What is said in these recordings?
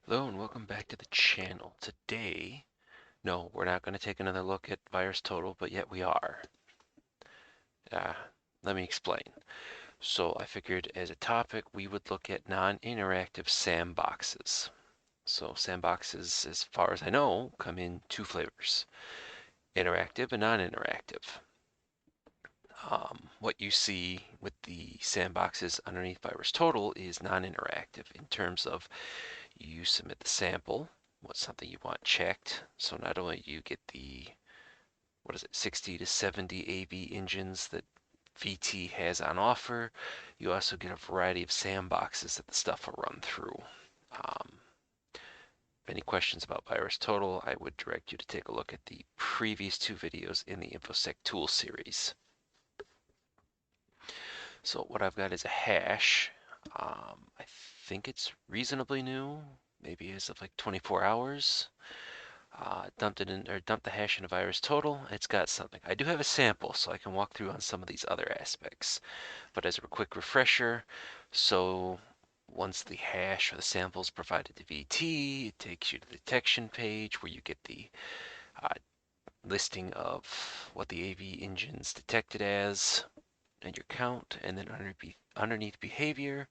Hello and welcome back to the channel. Today, no, we're not going to take another look at virus total, but yet we are. Uh, Let me explain. So I figured as a topic we would look at non-interactive sandboxes. So sandboxes, as far as I know, come in two flavors, interactive and non-interactive. What you see with the sandboxes underneath virus total is non-interactive in terms of you submit the sample, what's something you want checked. So not only do you get the, what is it, 60 to 70 AV engines that VT has on offer, you also get a variety of sandboxes that the stuff will run through. Any questions about virus total, I would direct you to take a look at the previous two videos in the InfoSec tool series. So what I've got is a hash. I think it's reasonably new, maybe as of like 24 hours. Dumped it in, or dumped the hash into virus total. It's got something. I do have a sample, so I can walk through on some of these other aspects. But as a quick refresher, so once the hash or the sample is provided to VT, it takes you to the detection page where you get the uh, listing of what the AV engine's detected as and your count, and then underneath behavior,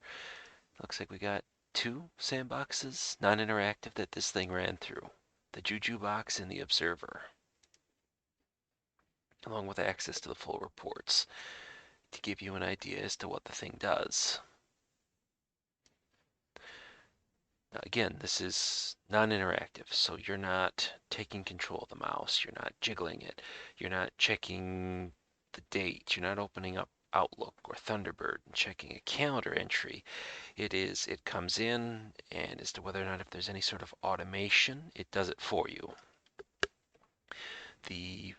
looks like we got two sandboxes, non-interactive, that this thing ran through. The Juju box and the observer, along with access to the full reports to give you an idea as to what the thing does. Now again, this is non-interactive, so you're not taking control of the mouse, you're not jiggling it, you're not checking the date, you're not opening up Outlook or Thunderbird and checking a calendar entry. It comes in, and as to whether or not if there's any sort of automation, it does it for you. The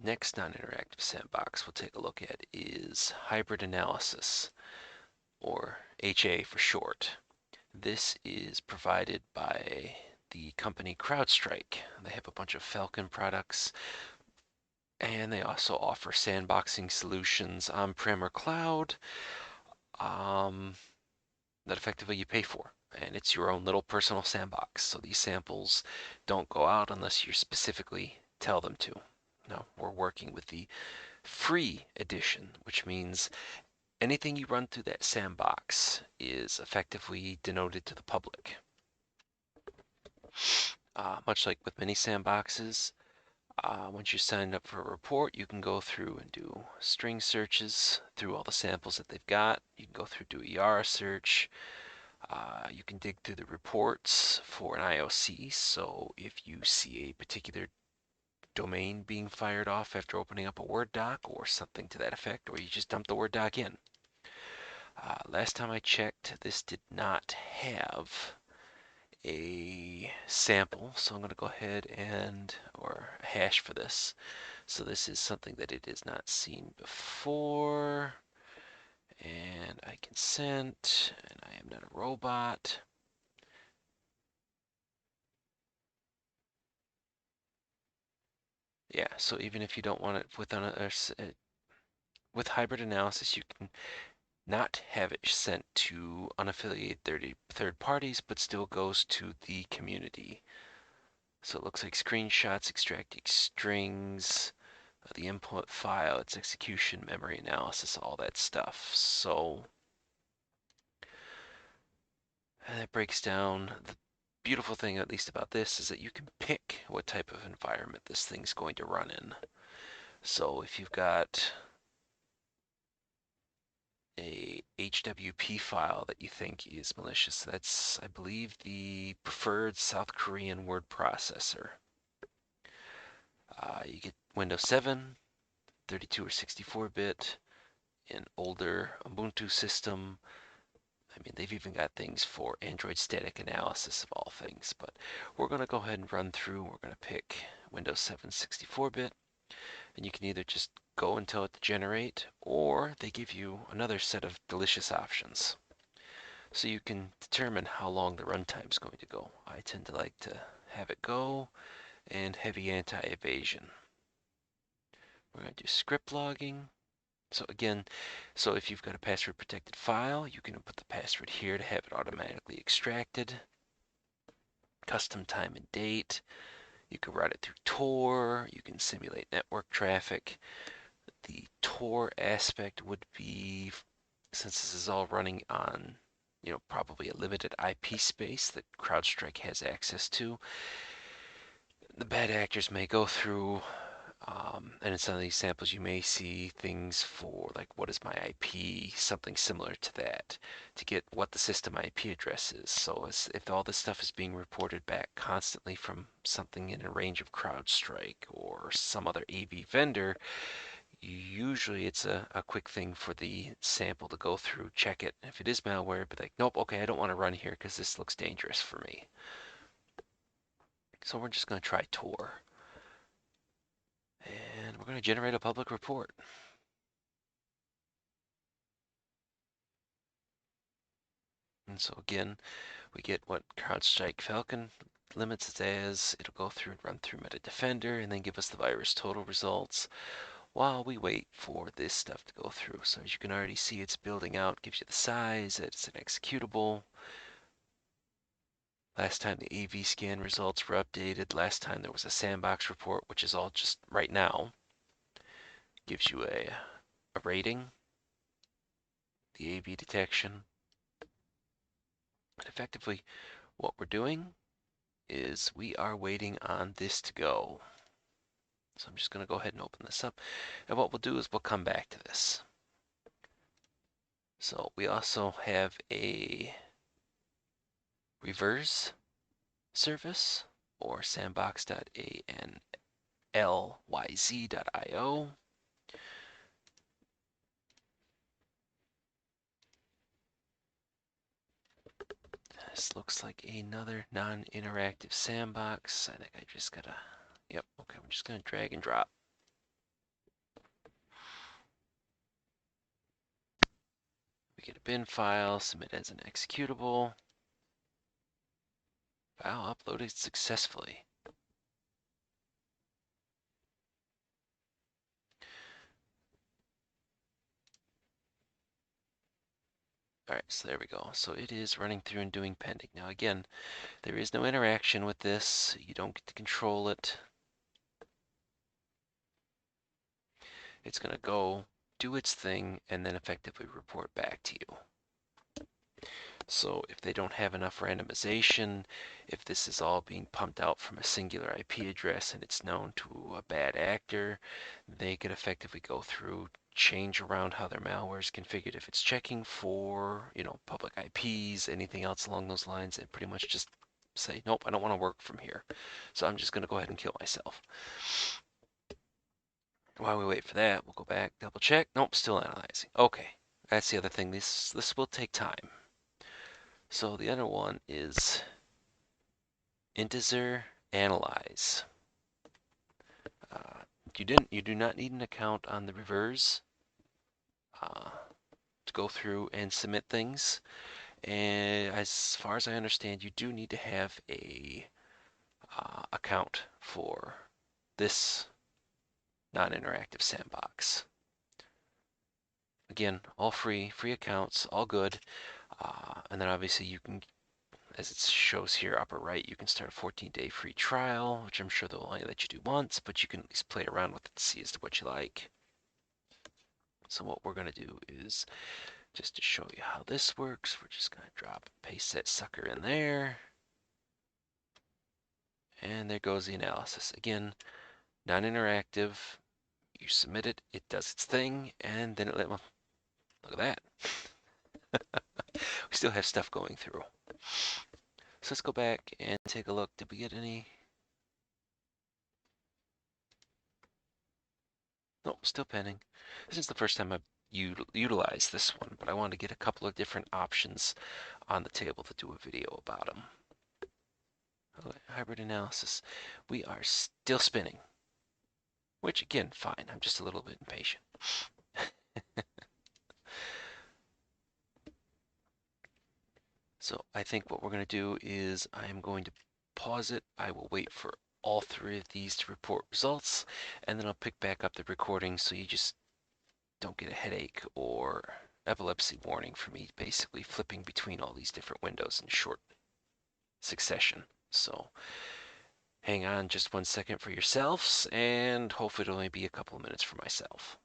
next non-interactive sandbox we'll take a look at is hybrid analysis, or HA for short. This is provided by the company CrowdStrike. They have a bunch of Falcon products, and they also offer sandboxing solutions on-prem or cloud that effectively you pay for. And it's your own little personal sandbox. So these samples don't go out unless you specifically tell them to. Now, we're working with the free edition, which means anything you run through that sandbox is effectively denoted to the public. Much like with many sandboxes, once you sign up for a report, you can go through and do string searches through all the samples that they've got. You can go through, do a YARA search. You can dig through the reports for an IOC. So if you see a particular domain being fired off after opening up a Word doc or something to that effect, or you just dump the Word doc in. Last time I checked, this did not have a sample, so I'm going to go ahead and, or a hash for this. So this is something that it has not seen before, and I consent, and I am not a robot. Yeah, so even if you don't want it with hybrid analysis, you can not have it sent to unaffiliated third parties, but still goes to the community. So it looks like screenshots, extracting strings, the input file, its execution, memory analysis, all that stuff. So that breaks down. The beautiful thing, at least about this, is that you can pick what type of environment this thing's going to run in. So if you've got a HWP file that you think is malicious, that's, I believe, the preferred South Korean word processor. You get Windows 7, 32 or 64-bit, an older Ubuntu system. I mean, they've even got things for Android static analysis of all things, but we're going to go ahead and run through. We're going to pick Windows 7 64-bit, and you can either just go and tell it to generate, or they give you another set of delicious options. So you can determine how long the runtime is going to go. I tend to like to have it go, and heavy anti-evasion. We're going to do script logging. So again, so if you've got a password protected file, you can put the password here to have it automatically extracted. custom time and date. You can route it through Tor. You can simulate network traffic. The Tor aspect would be, since this is all running on, probably a limited IP space that CrowdStrike has access to, the bad actors may go through, and in some of these samples you may see things for like, what is my IP, something similar to that, to get what the system IP address is. So if all this stuff is being reported back constantly from something in a range of CrowdStrike or some other AV vendor, usually it's a quick thing for the sample to go through, check it. If it is malware, be like, nope, okay, I don't want to run here because this looks dangerous for me. So we're just going to try Tor. And we're going to generate a public report. And so again, we get what CrowdStrike Falcon limits it as. It'll go through and run through MetaDefender and then give us the virus total results while we wait for this stuff to go through. So as you can already see, it's building out, gives you the size, it's an executable. Last time the AV scan results were updated, last time there was a sandbox report, which is all just right now. Gives you a rating, the AV detection. And effectively, what we're doing is we are waiting on this to go. So I'm just going to go ahead and open this up. And what we'll do is we'll come back to this. So we also have a reverse service, or sandbox.anlyz.io. This looks like another non-interactive sandbox. I think I just gotta, yep, okay, I'm just gonna drag and drop. We get a bin file, submit as an executable. File uploaded successfully. All right, so there we go. So it is running through and doing pending. Now again, there is no interaction with this. You don't get to control it. It's going to go do its thing and then effectively report back to you. So if they don't have enough randomization, if this is all being pumped out from a singular IP address and it's known to a bad actor, they could effectively go through, change around how their malware is configured if it's checking for, public IPs, anything else along those lines, and pretty much just say, nope, I don't want to work from here. So I'm just going to go ahead and kill myself. While we wait for that, we'll go back, double check. Nope, still analyzing. Okay, that's the other thing. This will take time. So the other one is integer analyze. You do not need an account on the reverse to go through and submit things. And as far as I understand, you do need to have a account for this non-interactive sandbox. Again, all free accounts, all good. And then obviously you can, as it shows here upper right, you can start a 14-day free trial, which I'm sure they'll only let you do once, but you can at least play around with it to see as to what you like. So what we're going to do is, just to show you how this works, we're just going to drop and paste that sucker in there. And there goes the analysis. Again, non-interactive. You submit it, it does its thing, and then look at that. We still have stuff going through. So let's go back and take a look. Did we get any? Nope, still pending. This is the first time I've utilized this one, but I wanted to get a couple of different options on the table to do a video about them. Okay, hybrid analysis. We are still spinning, which again, fine. I'm just a little bit impatient. So I think what we're going to do is I am going to pause it. I will wait for all three of these to report results, and then I'll pick back up the recording so you just don't get a headache or epilepsy warning for me basically flipping between all these different windows in short succession. So hang on just 1 second for yourselves, and hopefully it'll only be a couple of minutes for myself.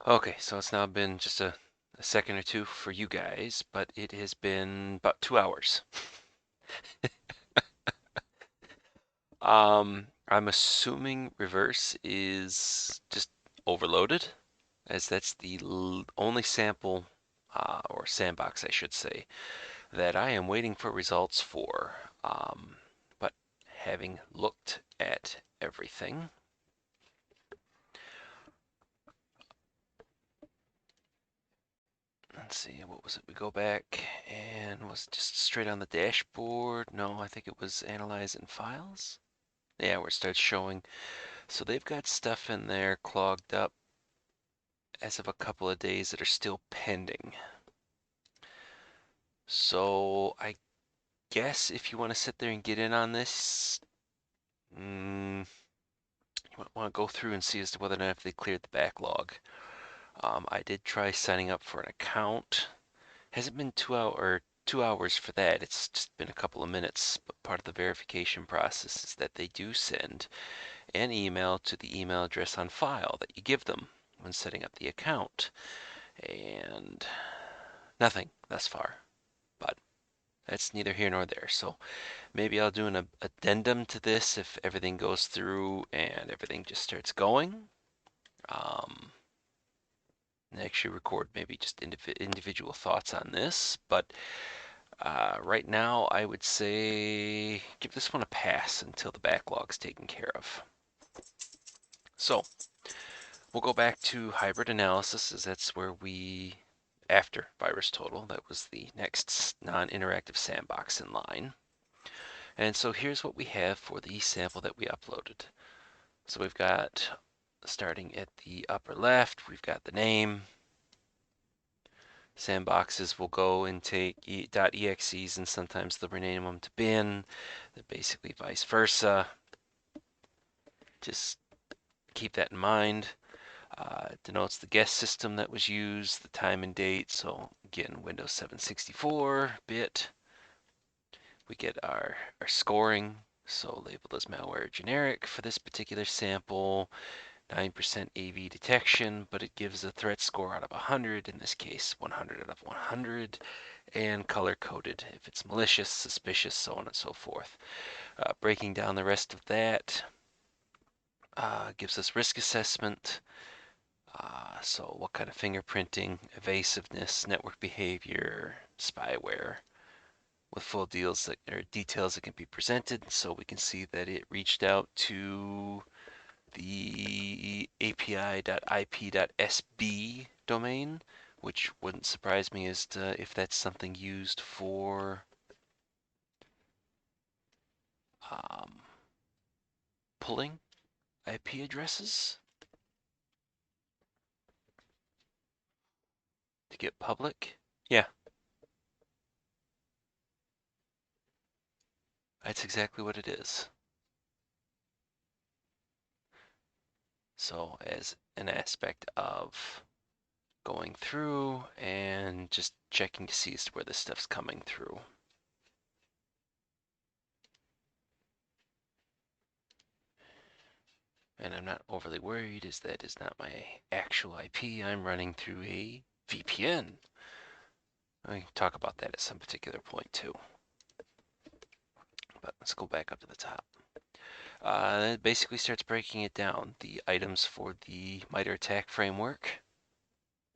Okay, so it's now been just a second or two for you guys, but it has been about 2 hours. I'm assuming reverse is just overloaded, as that's the only sample, or sandbox, I should say, that I am waiting for results for. But having looked at everything, let's see, what was it? We go back and was it just straight on the dashboard? No, I think it was analyze in files. Yeah, where it starts showing. So they've got stuff in there clogged up as of a couple of days that are still pending. So I guess if you want to sit there and get in on this, you want to go through and see as to whether or not if they cleared the backlog. I did try signing up for an account. Hasn't been 2 hours for that. It's just been a couple of minutes. But part of the verification process is that they do send an email to the email address on file that you give them when setting up the account. And nothing thus far. But that's neither here nor there. So maybe I'll do an addendum to this if everything goes through and everything just starts going. And actually record maybe just individual thoughts on this. But right now, I would say give this one a pass until the backlog's taken care of. So we'll go back to hybrid analysis, as that's where we, after virus total, that was the next non-interactive sandbox in line. And so here's what we have for the sample that we uploaded. So we've got, starting at the upper left, we've got the name. Sandboxes will go and take .exes and sometimes they'll rename them to bin. They're basically vice versa. Just keep that in mind. Denotes the guest system that was used, the time and date. So again, Windows 764 bit. We get our scoring. So labeled as malware generic for this particular sample. 9% AV detection, but it gives a threat score out of 100, in this case 100 out of 100, and color coded if it's malicious, suspicious, so on and so forth. Breaking down the rest of that gives us risk assessment. So what kind of fingerprinting, evasiveness, network behavior, spyware, with full deals that, or details that can be presented. So we can see that it reached out to the api.ip.sb domain, which wouldn't surprise me as to if that's something used for pulling IP addresses to get public. Yeah, that's exactly what it is. So as an aspect of going through and just checking to see as to where this stuff's coming through. And I'm not overly worried as that is not my actual IP. I'm running through a VPN. I can talk about that at some particular point too. But let's go back up to the top. It basically starts breaking it down, the items for the MITRE ATT&CK framework,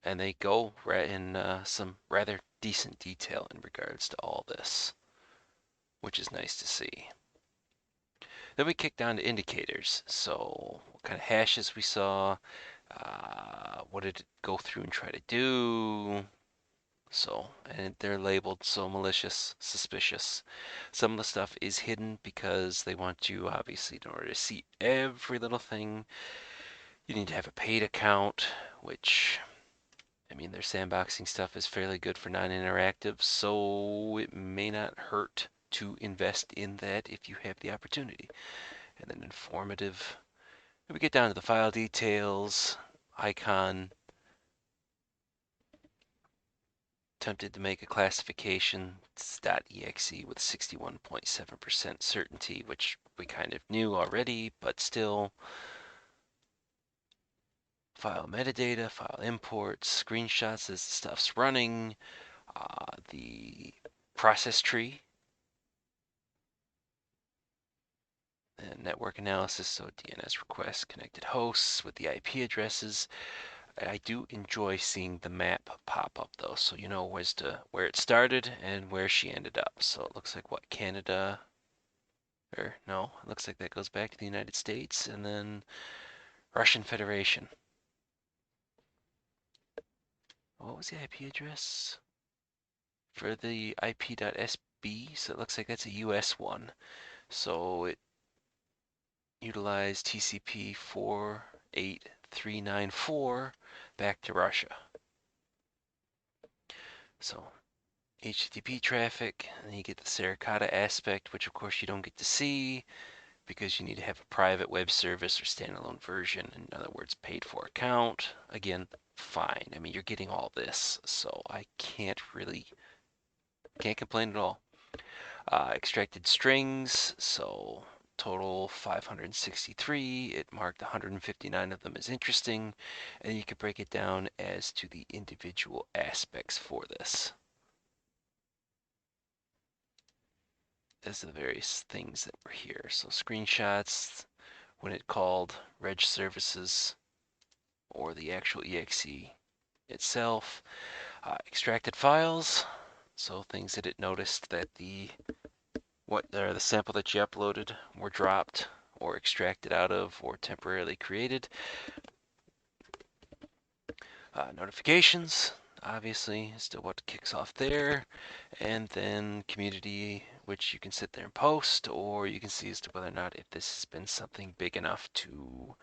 and they go in some rather decent detail in regards to all this, which is nice to see. Then we kick down to indicators. So what kind of hashes we saw, what did it go through and try to do? So, and they're labeled so malicious, suspicious. Some of the stuff is hidden because they want you, obviously, in order to see every little thing, you need to have a paid account, which, I mean, their sandboxing stuff is fairly good for non-interactive, so it may not hurt to invest in that if you have the opportunity. And then informative. We get down to the file details, icon, Attempted to make a classification .exe with 61.7% certainty, which we kind of knew already, but still. File metadata, file imports, screenshots as the stuff's running, the process tree, and network analysis, so DNS requests, connected hosts with the IP addresses. I do enjoy seeing the map pop up though, so you know where it started and where she ended up. So it looks like what, Canada, or no, it looks like that goes back to the United States and then Russian Federation. What was the IP address for the IP.SB? So it looks like that's a US one. So it utilized TCP 48394 back to Russia. So HTTP traffic, and you get the Suricata aspect, which of course you don't get to see because you need to have a private web service or standalone version. In other words, paid for account. Again, fine. I mean, you're getting all this, so I can't complain at all. Extracted strings, so total 563. It marked 159 of them as interesting, and you could break it down as to the individual aspects for this. As the various things that were here. So screenshots, when it called reg services, or the actual exe itself. Extracted files, so things that it noticed that the sample that you uploaded were dropped or extracted out of or temporarily created. Notifications, obviously, still what kicks off there. And then community, which you can sit there and post, or you can see as to whether or not if this has been something big enough to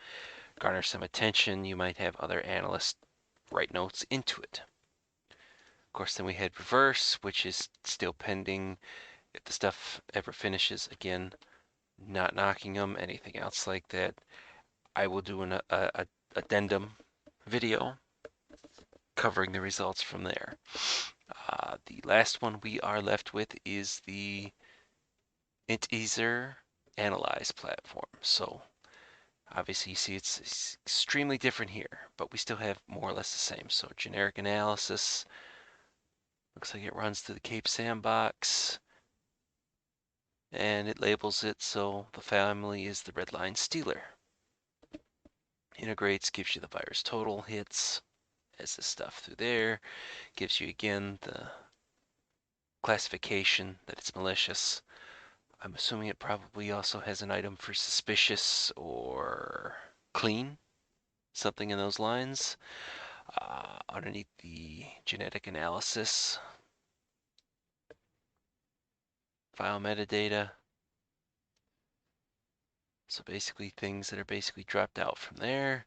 garner some attention. You might have other analysts write notes into it. Of course, then we had reverse, which is still pending. If the stuff ever finishes, again, not knocking them, anything else like that, I will do an addendum video covering the results from there. The last one we are left with is the Intezer Analyze platform. So obviously you see it's extremely different here, but we still have more or less the same. So generic analysis, looks like it runs through the Cape Sandbox, and it labels it so the family is the red line stealer. Integrates, gives you the virus total hits as the stuff through there, gives you again the classification that it's malicious. I'm assuming it probably also has an item for suspicious or clean, something in those lines. Underneath the genetic analysis, file metadata. So basically things that are basically dropped out from there.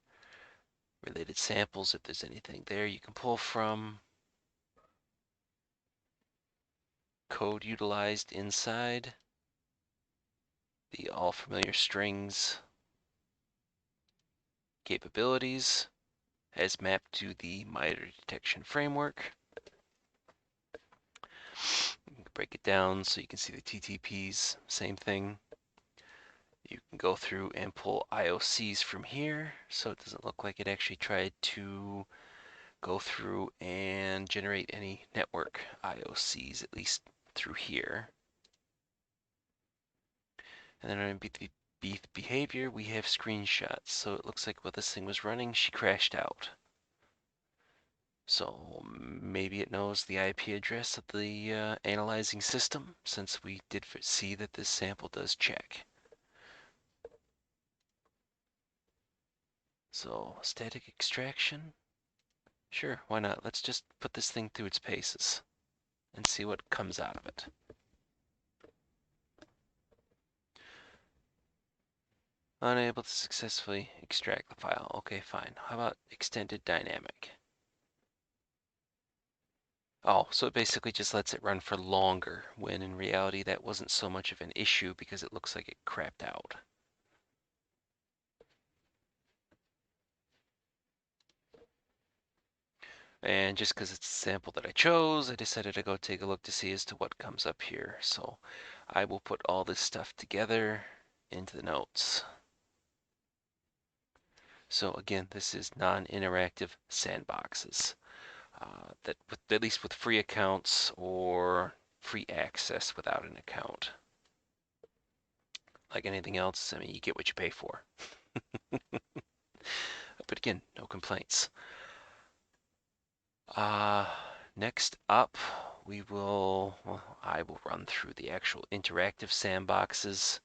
Related samples, if there's anything there you can pull from. Code utilized inside. The all familiar strings capabilities as mapped to the MITRE detection framework. You can break it down so you can see the TTPs, same thing. You can go through and pull IOCs from here, so it doesn't look like it actually tried to go through and generate any network IOCs, at least through here. And then on beef behavior, we have screenshots. So it looks like while this thing was running, she crashed out. So maybe it knows the IP address of the analyzing system, since we did see that this sample does check. So static extraction, sure, why not? Let's just put this thing through its paces and see what comes out of it. Unable to successfully extract the file. Okay, fine. How about extended dynamic? Oh, so it basically just lets it run for longer, when in reality that wasn't so much of an issue because it looks like it crapped out. And just because it's a sample that I chose, I decided to go take a look to see as to what comes up here. So I will put all this stuff together into the notes. So again, this is non-interactive sandboxes that, at least with free accounts or free access without an account. Like anything else, I mean, you get what you pay for. But again, no complaints. Next up, I will run through the actual interactive sandboxes.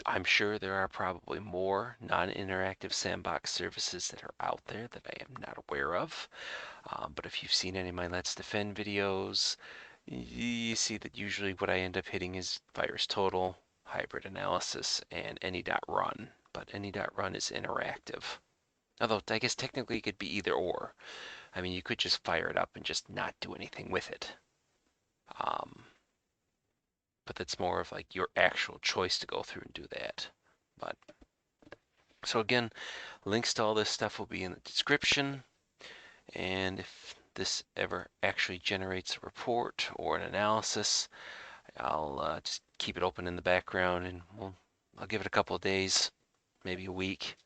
I'm sure there are probably more non-interactive sandbox services that are out there that I am not aware of. But if you've seen any of my Let's Defend videos, you see that usually what I end up hitting is virus total, hybrid analysis, and any.run. But any.run is interactive. Although I guess technically it could be either or. I mean, you could just fire it up and just not do anything with it. But that's more of like your actual choice to go through and do that. But so again, links to all this stuff will be in the description. And if this ever actually generates a report or an analysis, I'll just keep it open in the background and I'll give it a couple of days, maybe a week.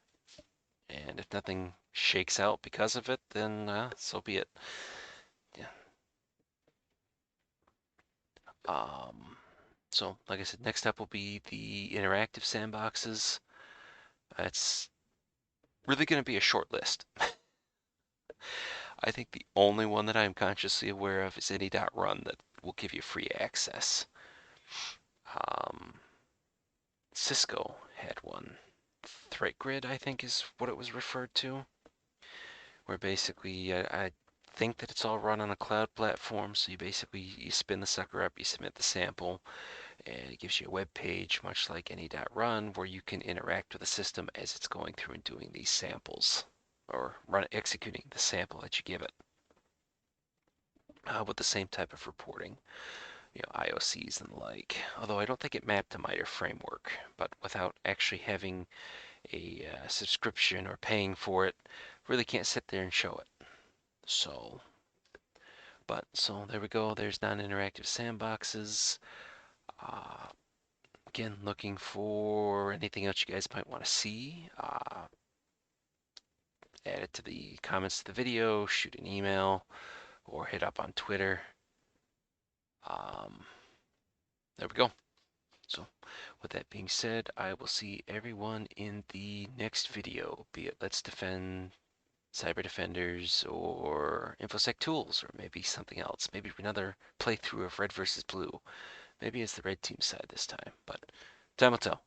And if nothing shakes out because of it, then so be it. Yeah. So like I said, next up will be the interactive sandboxes. It's really going to be a short list. I think the only one that I'm consciously aware of is any.run that will give you free access. Cisco had one. ThreatGrid, I think, is what it was referred to, where basically I think that it's all run on a cloud platform. So you spin the sucker up, you submit the sample, and it gives you a web page, much like any.run, where you can interact with the system as it's going through and doing these samples, or executing the sample that you give it, with the same type of reporting, IOCs and the like. Although I don't think it mapped to MITRE framework, but without actually having a subscription or paying for it, really can't sit there and show it. So there we go. There's non-interactive sandboxes. Again, looking for anything else you guys might want to see. Add it to the comments to the video, shoot an email, or hit up on Twitter. There we go. So with that being said, I will see everyone in the next video, be it Let's Defend, Cyber Defenders, or InfoSec Tools, or maybe something else. Maybe another playthrough of Red versus Blue. Maybe it's the red team side this time, but time will tell.